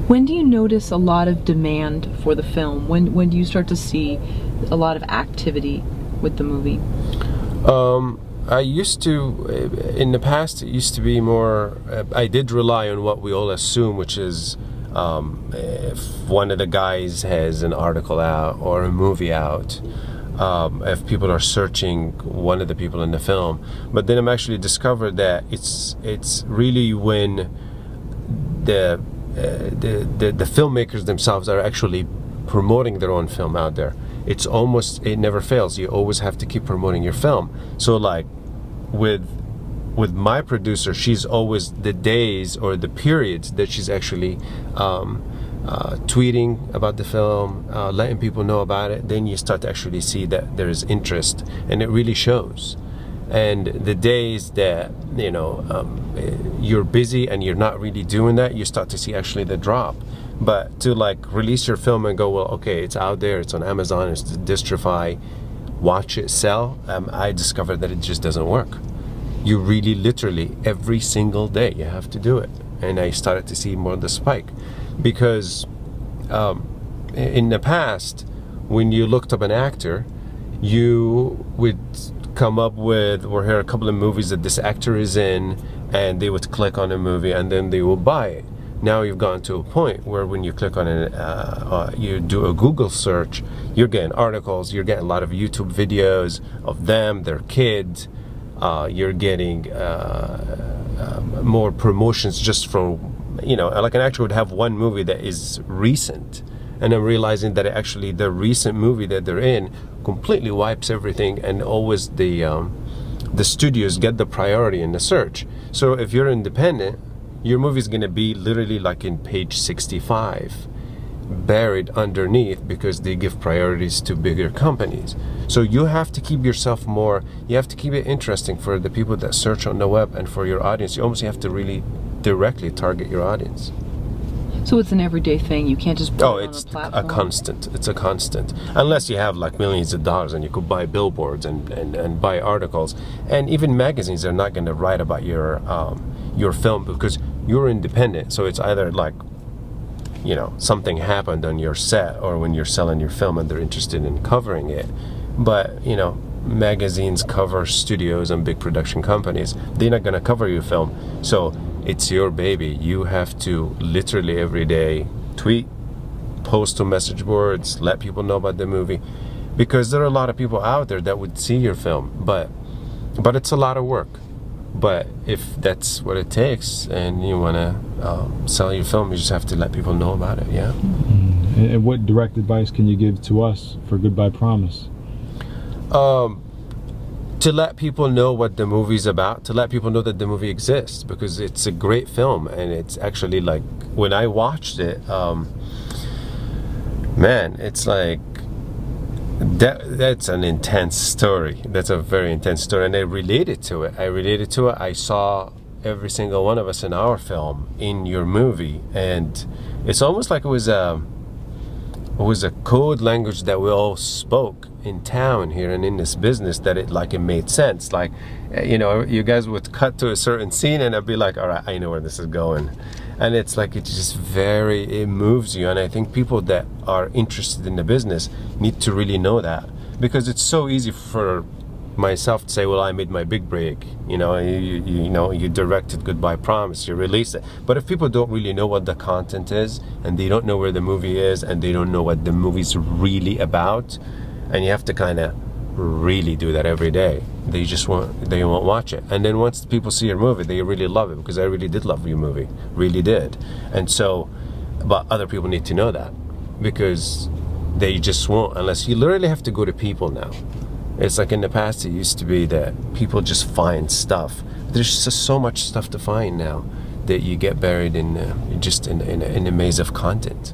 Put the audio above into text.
When do you notice a lot of demand for the film? When do you start to see a lot of activity with the movie? I used to, in the past, it used to be more, I did rely on what we all assume, which is if one of the guys has an article out or a movie out, if people are searching one of the people in the film. But then I'm actually discovered that it's really when the filmmakers themselves are actually promoting their own film out there. It's almost, it never fails. You always have to keep promoting your film. So like with my producer, she's always the days or the periods that she's actually tweeting about the film, letting people know about it. Then you start to actually see that there is interest, and it really shows. And the days that, you know, you're busy and you're not really doing that, you start to see actually the drop. But to like release your film and go, well, okay, it's out there, it's on Amazon, it's Distrify, watch it sell, I discovered that it just doesn't work. You really literally every single day you have to do it. And I started to see more of the spike, because in the past, when you looked up an actor, you would come up with or hear a couple of movies that this actor is in, and they would click on a movie and then they will buy it. Now you've gotten to a point where when you click on it, you do a Google search, you're getting articles, you're getting a lot of YouTube videos of them, their kids, you're getting more promotions just from, you know, like an actor would have one movie that is recent, and I'm realizing that actually the recent movie that they're in completely wipes everything, and always the studios get the priority in the search. So if you're independent, your movie is going to be literally like in page 65, buried underneath, because they give priorities to bigger companies. So you have to keep yourself more, you have to keep it interesting for the people that search on the web, and for your audience. You almost have to really directly target your audience. So it's an everyday thing. You can't just put it on it's a platform. a constant. It's a constant. Unless you have like millions of dollars and you could buy billboards and buy articles. And even magazines are not going to write about your film, because you're independent. So it's either like, you know, something happened on your set, or when you're selling your film and they're interested in covering it. But, you know, magazines cover studios and big production companies. They're not going to cover your film. So it's your baby. You have to literally every day tweet, post to message boards, let people know about the movie, because there are a lot of people out there that would see your film, but it's a lot of work. But if that's what it takes, and you want to sell your film, you just have to let people know about it. Yeah. And what direct advice can you give to us for Goodbye Promise? To let people know what the movie's about, to let people know that the movie exists, because it's a great film. And it's actually like, when I watched it, man, it's like, that's an intense story. That's a very intense story, and I related to it. I saw every single one of us in our film in your movie, and it's almost like it was a code language that we all spoke in town here and in this business, that it made sense. Like, you know, you guys would cut to a certain scene and I'd be like, all right, I know where this is going. And it's like, it's just it moves you. And I think people that are interested in the business need to really know that, because it's so easy for myself to say, well, I made my big break, you know, you directed Goodbye Promise, you released it. But if people don't really know what the content is, and they don't know where the movie is, and they don't know what the movie's really about, and you have to kind of really do that every day, they won't watch it. And then once people see your movie, they really love it, because I really did love your movie, really did. And so, but other people need to know that, because they just won't, unless you literally have to go to people now. It's like in the past, it used to be that people just find stuff. There's just so much stuff to find now that you get buried in just in a maze of content.